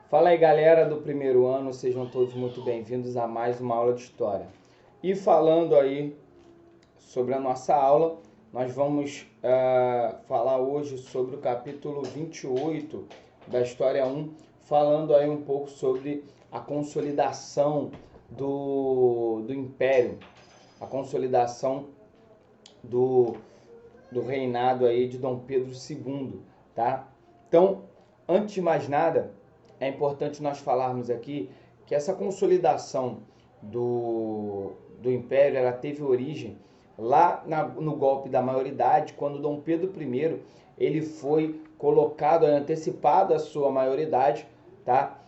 Fala aí, galera do primeiro ano, sejam todos muito bem-vindos a mais uma aula de história. E falando aí sobre a nossa aula, nós vamos falar hoje sobre o capítulo 28 da História 1, falando aí um pouco sobre a consolidação do Império, a consolidação do reinado aí de Dom Pedro II, tá? Então, antes de mais nada, é importante nós falarmos aqui que essa consolidação do Império, ela teve origem lá no golpe da maioridade, quando Dom Pedro I ele foi colocado, antecipado a sua maioridade, tá?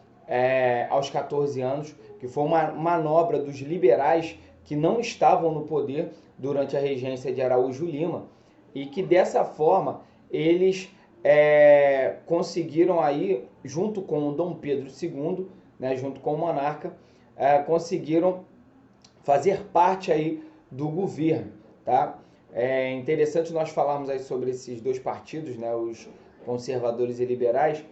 Aos 14 anos, que foi uma manobra dos liberais que não estavam no poder durante a regência de Araújo Lima, e que dessa forma eles conseguiram aí, junto com o Dom Pedro II, né, junto com o monarca, conseguiram fazer parte aí do governo, tá? É interessante nós falarmos aí sobre esses dois partidos, né, os conservadores e liberais,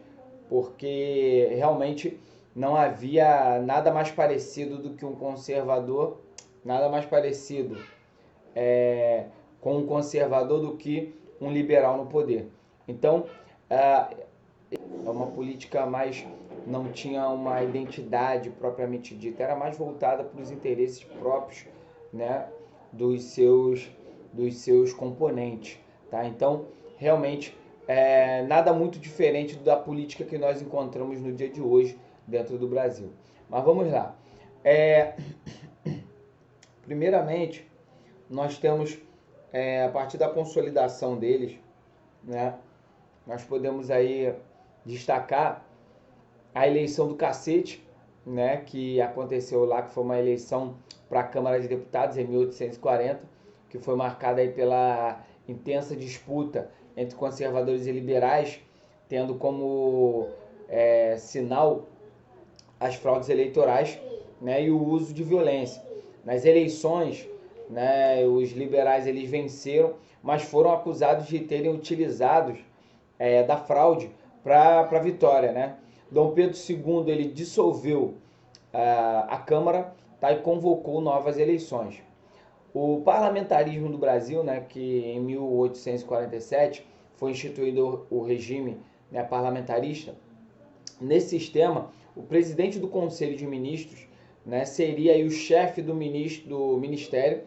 porque realmente não havia nada mais parecido do que um conservador, nada mais parecido com um conservador do que um liberal no poder. Então, é uma política mais, não tinha uma identidade propriamente dita, era mais voltada para os interesses próprios, né, dos seus componentes, tá? Então, realmente, nada muito diferente da política que nós encontramos no dia de hoje dentro do Brasil. Mas vamos lá. Primeiramente, nós temos, a partir da consolidação deles, né, nós podemos aí destacar a eleição do cacete, né, que aconteceu lá, que foi uma eleição para a Câmara de Deputados em 1840, que foi marcada aí pela intensa disputa entre conservadores e liberais, tendo como sinal as fraudes eleitorais, né, e o uso de violência. Nas eleições, né, os liberais eles venceram, mas foram acusados de terem utilizado da fraude para a vitória, né? Dom Pedro II ele dissolveu a Câmara, tá, e convocou novas eleições. O parlamentarismo do Brasil, né, que em 1847 foi instituído o regime, né, parlamentarista. Nesse sistema, o presidente do Conselho de Ministros, né, seria aí o chefe do ministério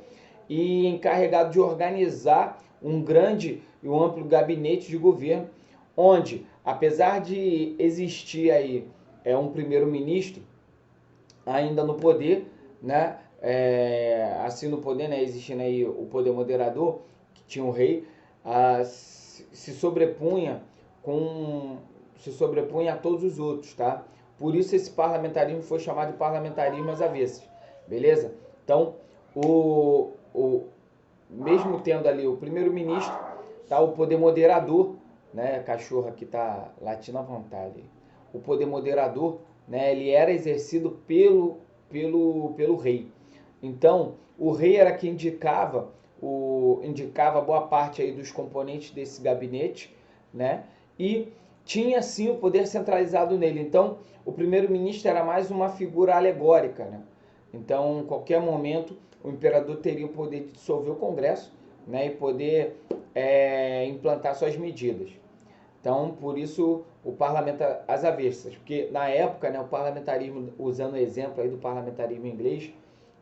e encarregado de organizar um grande e um amplo gabinete de governo, onde, apesar de existir aí um primeiro-ministro ainda no poder, né, assim no poder, né, existindo aí o poder moderador, que tinha o rei, se sobrepunha a todos os outros, tá? Por isso esse parlamentarismo foi chamado de parlamentarismo às avessas, beleza? Então, mesmo tendo ali o primeiro-ministro, tá, o poder moderador, né, a cachorra aqui tá latindo à vontade, o poder moderador, né, ele era exercido pelo rei. Então, o rei era quem indicava boa parte aí dos componentes desse gabinete, né, e tinha sim o poder centralizado nele. Então, o primeiro-ministro era mais uma figura alegórica, né? Então, em qualquer momento, o imperador teria o poder de dissolver o Congresso, né, e poder implantar suas medidas. Então, por isso, o parlamento às avessas, porque na época, né, o parlamentarismo, usando o exemplo aí do parlamentarismo inglês,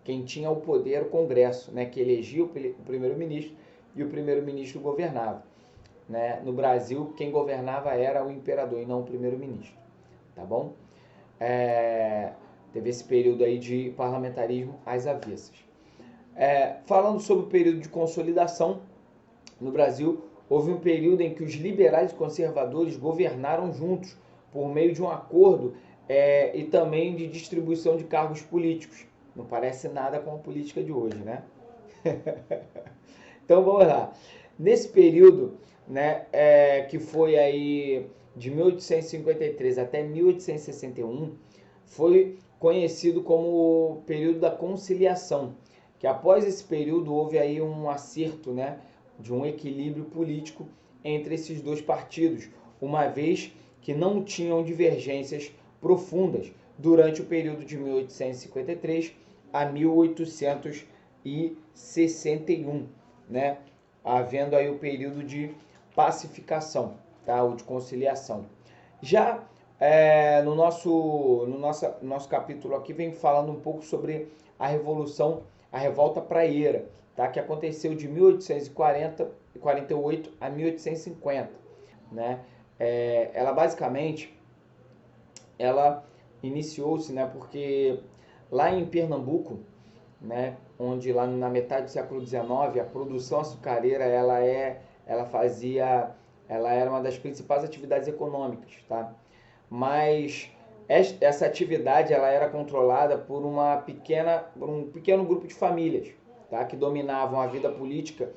quem tinha o poder era o Congresso, né, que elegia o primeiro-ministro e o primeiro-ministro governava. Né? No Brasil, quem governava era o imperador e não o primeiro-ministro, tá bom? Teve esse período aí de parlamentarismo às avessas. Falando sobre o período de consolidação, no Brasil, houve um período em que os liberais e conservadores governaram juntos, por meio de um acordo e também de distribuição de cargos políticos. Não parece nada com a política de hoje, né? Então vamos lá. Nesse período, né, que foi aí de 1853 até 1861, foi conhecido como o período da conciliação, que após esse período houve aí um acerto, né, de um equilíbrio político entre esses dois partidos, uma vez que não tinham divergências profundas durante o período de 1853 a 1861, né? Havendo aí o período de pacificação, tá? Ou de conciliação. Já no nosso capítulo aqui vem falando um pouco sobre a Revolta Praieira, tá? Que aconteceu de 1848 a 1850, né? Ela basicamente, ela iniciou-se, né? Porque lá em Pernambuco, né? Onde lá na metade do século XIX a produção açucareira ela era uma das principais atividades econômicas, tá? Mas essa atividade ela era controlada por um pequeno grupo de famílias, tá? Que dominavam a vida política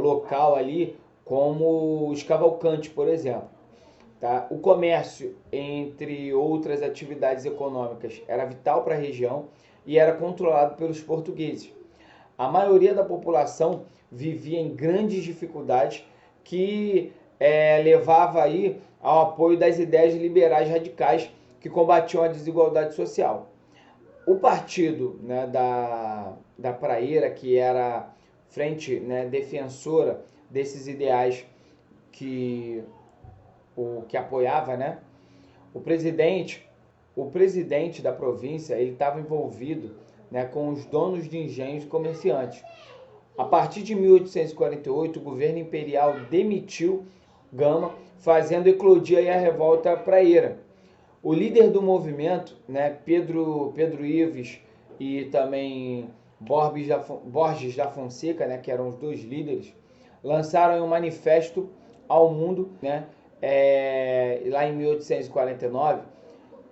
local ali, como os Cavalcanti, por exemplo. Tá? O comércio, entre outras atividades econômicas, era vital para a região e era controlado pelos portugueses. A maioria da população vivia em grandes dificuldades que levava aí ao apoio das ideias liberais radicais que combatiam a desigualdade social. O partido, né, da Praieira, que era frente, né, defensora desses ideais que apoiava, né, o presidente da província, ele estava envolvido, né, com os donos de engenhos e comerciantes. A partir de 1848, o governo imperial demitiu Gama, fazendo eclodir aí a revolta praieira. O líder do movimento, né, Pedro Ives e também Borges da Fonseca, né, que eram os dois líderes, lançaram um manifesto ao mundo, né, lá em 1849,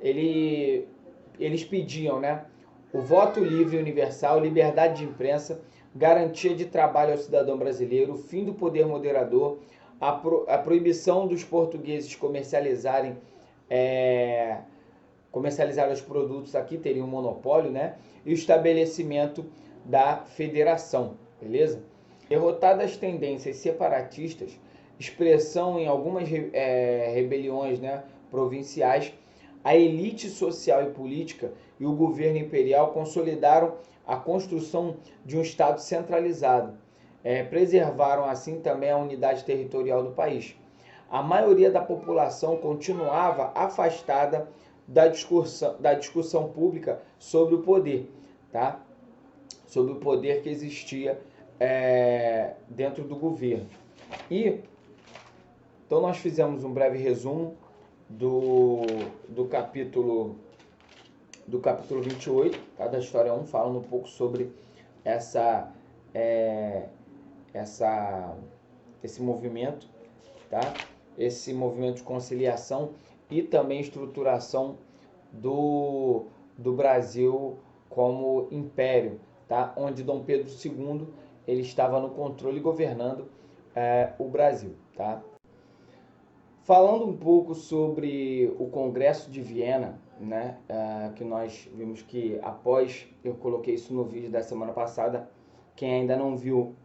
eles pediam, né, o voto livre e universal, liberdade de imprensa, garantia de trabalho ao cidadão brasileiro, o fim do poder moderador, a proibição dos portugueses comercializarem os produtos aqui, teriam um monopólio, né, e o estabelecimento da federação, beleza? Derrotadas as tendências separatistas, expressão em algumas rebeliões, né, provinciais, a elite social e política e o governo imperial consolidaram a construção de um Estado centralizado. Preservaram assim também a unidade territorial do país. A maioria da população continuava afastada da discussão pública sobre o poder, tá? Sobre o poder que existia dentro do governo. Então nós fizemos um breve resumo do capítulo 28, tá? Da história 1, falando um pouco sobre esse movimento, tá? Esse movimento de conciliação e também estruturação do Brasil como império, tá? Onde Dom Pedro II ele estava no controle governando o Brasil, tá? Falando um pouco sobre o Congresso de Viena, né, que nós vimos que após, eu coloquei isso no vídeo da semana passada, quem ainda não viu,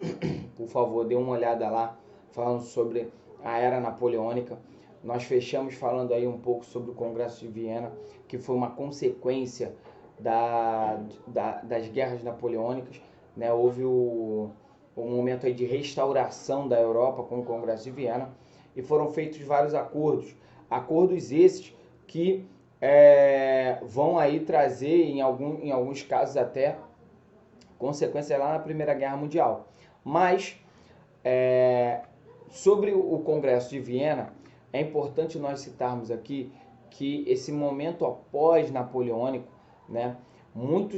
por favor, dê uma olhada lá, falando sobre a Era Napoleônica. Nós fechamos falando aí um pouco sobre o Congresso de Viena, que foi uma consequência das guerras napoleônicas, né? Houve um momento aí de restauração da Europa com o Congresso de Viena, e foram feitos vários acordos esses que vão aí trazer, em alguns casos até, consequências lá na Primeira Guerra Mundial. Mas, sobre o Congresso de Viena, é importante nós citarmos aqui que esse momento após napoleônico, né, muito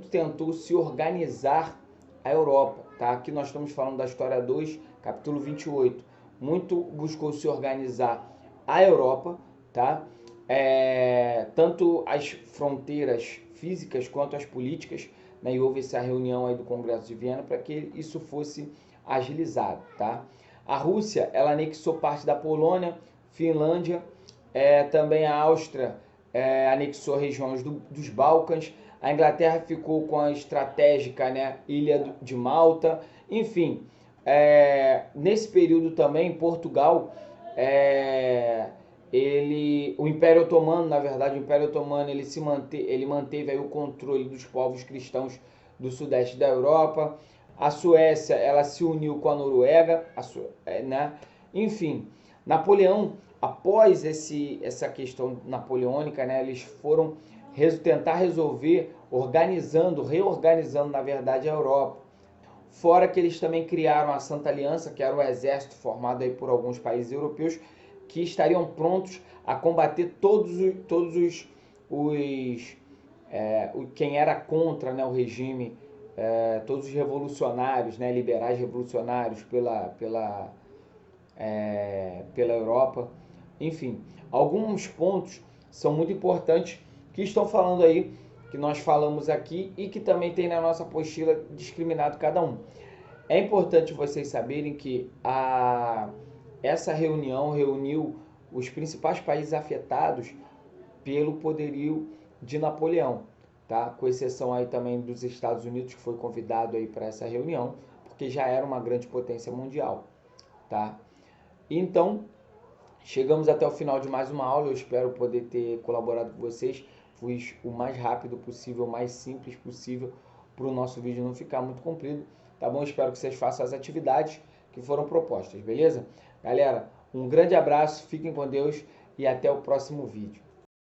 tentou se organizar a Europa, tá? Aqui nós estamos falando da história 2, capítulo 28. Muito buscou se organizar a Europa, tá? Tanto as fronteiras físicas quanto as políticas, né? E houve essa reunião aí do Congresso de Viena para que isso fosse agilizado, tá? A Rússia, ela anexou parte da Polônia, Finlândia, também a Áustria anexou regiões dos Balcãs, a Inglaterra ficou com a estratégica, né, Ilha de Malta, enfim. Nesse período também, Portugal o Império Otomano, na verdade, o Império Otomano ele manteve aí o controle dos povos cristãos do sudeste da Europa. A Suécia, ela se uniu com a Noruega, né? Enfim, Napoleão, após essa questão napoleônica, né, eles foram tentar resolver reorganizando, na verdade, a Europa. Fora que eles também criaram a Santa Aliança, que era um exército formado aí por alguns países europeus, que estariam prontos a combater quem era contra, né, o regime, todos os revolucionários, né, liberais revolucionários pela Europa. Enfim, alguns pontos são muito importantes que estão falando aí, que nós falamos aqui e que também tem na nossa apostila discriminado cada um. É importante vocês saberem que essa reunião reuniu os principais países afetados pelo poderio de Napoleão, tá? Com exceção aí também dos Estados Unidos, que foi convidado aí para essa reunião, porque já era uma grande potência mundial, tá? Então, chegamos até o final de mais uma aula. Eu espero poder ter colaborado com vocês. Fui o mais rápido possível, o mais simples possível, para o nosso vídeo não ficar muito comprido, tá bom? Espero que vocês façam as atividades que foram propostas, beleza? Galera, um grande abraço, fiquem com Deus e até o próximo vídeo.